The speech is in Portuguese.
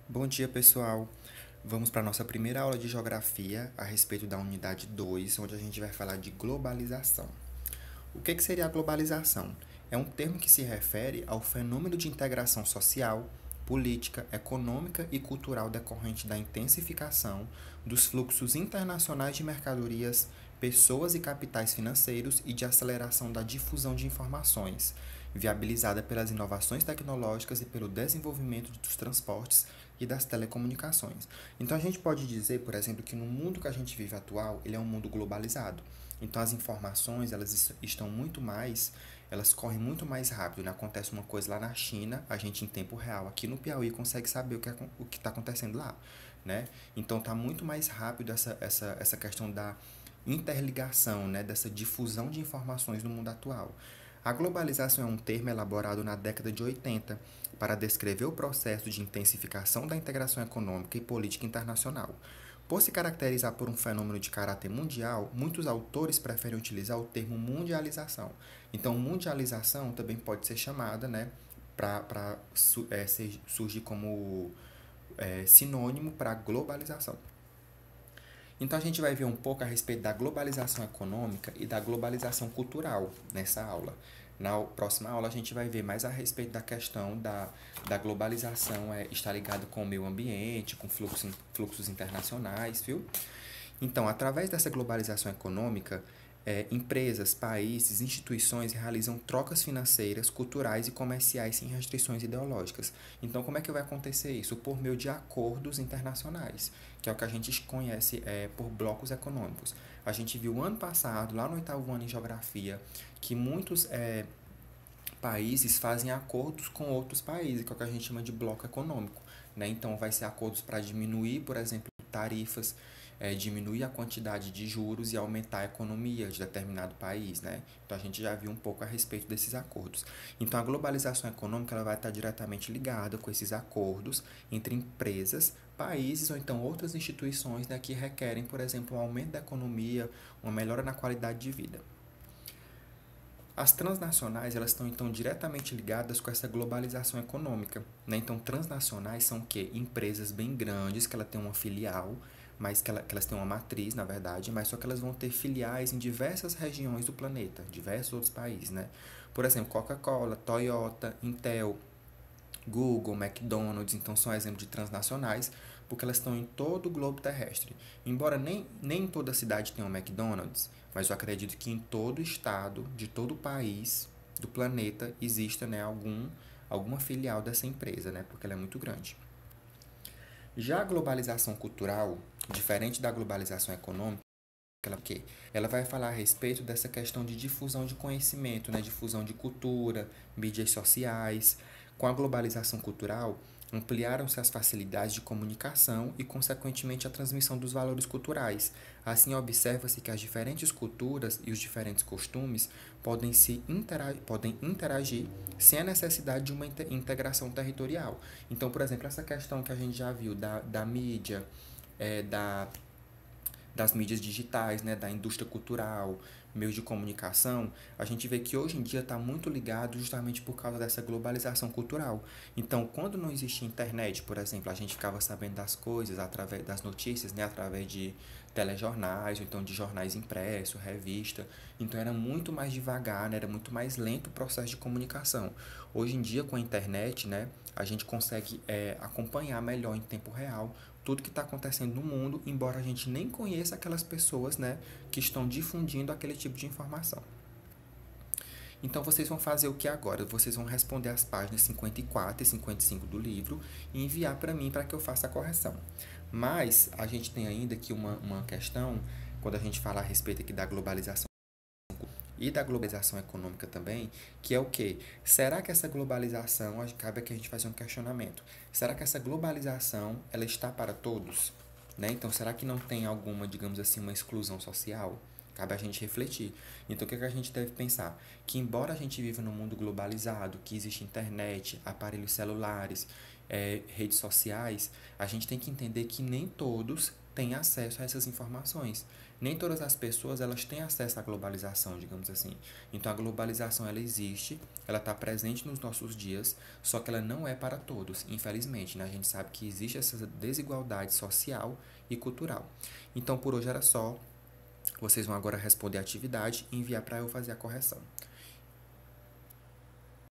Bom dia, pessoal. Vamos para a nossa primeira aula de geografia a respeito da unidade 2, onde a gente vai falar de globalização. O que seria a globalização? É um termo que se refere ao fenômeno de integração social, política, econômica e cultural decorrente da intensificação dos fluxos internacionais de mercadorias, pessoas e capitais financeiros e de aceleração da difusão de informações, viabilizada pelas inovações tecnológicas e pelo desenvolvimento dos transportes e das telecomunicações. Então a gente pode dizer, por exemplo, que no mundo que a gente vive atual, ele é um mundo globalizado. Então as informações, elas estão muito mais, elas correm muito mais rápido, né? Acontece uma coisa lá na China, a gente em tempo real aqui no Piauí consegue saber o que está acontecendo lá, né? Então tá muito mais rápido essa questão da interligação, né? Dessa difusão de informações no mundo atual. A globalização é um termo elaborado na década de 80 para descrever o processo de intensificação da integração econômica e política internacional. Por se caracterizar por um fenômeno de caráter mundial, muitos autores preferem utilizar o termo mundialização. Então, mundialização também pode ser chamada, né, para surgir como sinônimo para globalização. Então, a gente vai ver um pouco a respeito da globalização econômica e da globalização cultural nessa aula. Na próxima aula, a gente vai ver mais a respeito da questão da globalização estar ligado com o meio ambiente, com fluxos internacionais, viu? Então, através dessa globalização econômica, empresas, países, instituições realizam trocas financeiras, culturais e comerciais sem restrições ideológicas. Então, como é que vai acontecer isso? Por meio de acordos internacionais, que é o que a gente conhece por blocos econômicos. A gente viu ano passado, lá no oitavo ano em geografia, que muitos países fazem acordos com outros países, que é o que a gente chama de bloco econômico. Né? Então, vai ser acordos para diminuir, por exemplo, tarifas, diminuir a quantidade de juros e aumentar a economia de determinado país. Né? Então, a gente já viu um pouco a respeito desses acordos. Então, a globalização econômica ela vai estar diretamente ligada com esses acordos entre empresas, países ou então outras instituições, né, que requerem, por exemplo, um aumento da economia, uma melhora na qualidade de vida. As transnacionais elas estão então diretamente ligadas com essa globalização econômica. Né? Então, transnacionais são o quê? Empresas bem grandes que ela tem uma filial, mas que elas têm uma matriz, na verdade, mas só que elas vão ter filiais em diversas regiões do planeta, diversos outros países. Né? Por exemplo, Coca-Cola, Toyota, Intel, Google, McDonald's, então são exemplos de transnacionais, porque elas estão em todo o globo terrestre. Embora nem toda cidade tenha um McDonald's, mas eu acredito que em todo estado, de todo o país, do planeta, exista, né, alguma filial dessa empresa, né, porque ela é muito grande. Já a globalização cultural, diferente da globalização econômica, ela vai falar a respeito dessa questão de difusão de conhecimento, né? Difusão de cultura, mídias sociais. Com a globalização cultural, ampliaram-se as facilidades de comunicação e, consequentemente, a transmissão dos valores culturais. Assim, observa-se que as diferentes culturas e os diferentes costumes podem interagir sem a necessidade de uma integração territorial. Então, por exemplo, essa questão que a gente já viu da mídia, da das mídias digitais, né, da indústria cultural, meios de comunicação, a gente vê que hoje em dia está muito ligado justamente por causa dessa globalização cultural. Então, quando não existia internet, por exemplo, a gente ficava sabendo das coisas através das notícias, né, através de telejornais, ou então de jornais impressos, revista. Então era muito mais devagar, né, era muito mais lento o processo de comunicação. Hoje em dia, com a internet, né, a gente consegue acompanhar melhor em tempo real tudo que está acontecendo no mundo, embora a gente nem conheça aquelas pessoas, né, que estão difundindo aquele tipo de informação. Então vocês vão fazer o que agora? Vocês vão responder as páginas 54 e 55 do livro e enviar para mim para que eu faça a correção. Mas a gente tem ainda aqui uma questão, quando a gente fala a respeito aqui da globalização e da globalização econômica também, que é o quê? Será que essa globalização, cabe aqui a gente fazer um questionamento, será que essa globalização ela está para todos? Né? Então, será que não tem alguma, digamos assim, uma exclusão social? Cabe a gente refletir. Então, o que a gente deve pensar? Que embora a gente viva num mundo globalizado, que existe internet, aparelhos celulares, redes sociais, a gente tem que entender que nem todos têm acesso a essas informações. Nem todas as pessoas elas têm acesso à globalização, digamos assim. Então a globalização ela existe, ela está presente nos nossos dias, só que ela não é para todos, infelizmente, né? A gente sabe que existe essa desigualdade social e cultural. Então por hoje era só. Vocês vão agora responder a atividade e enviar para eu fazer a correção.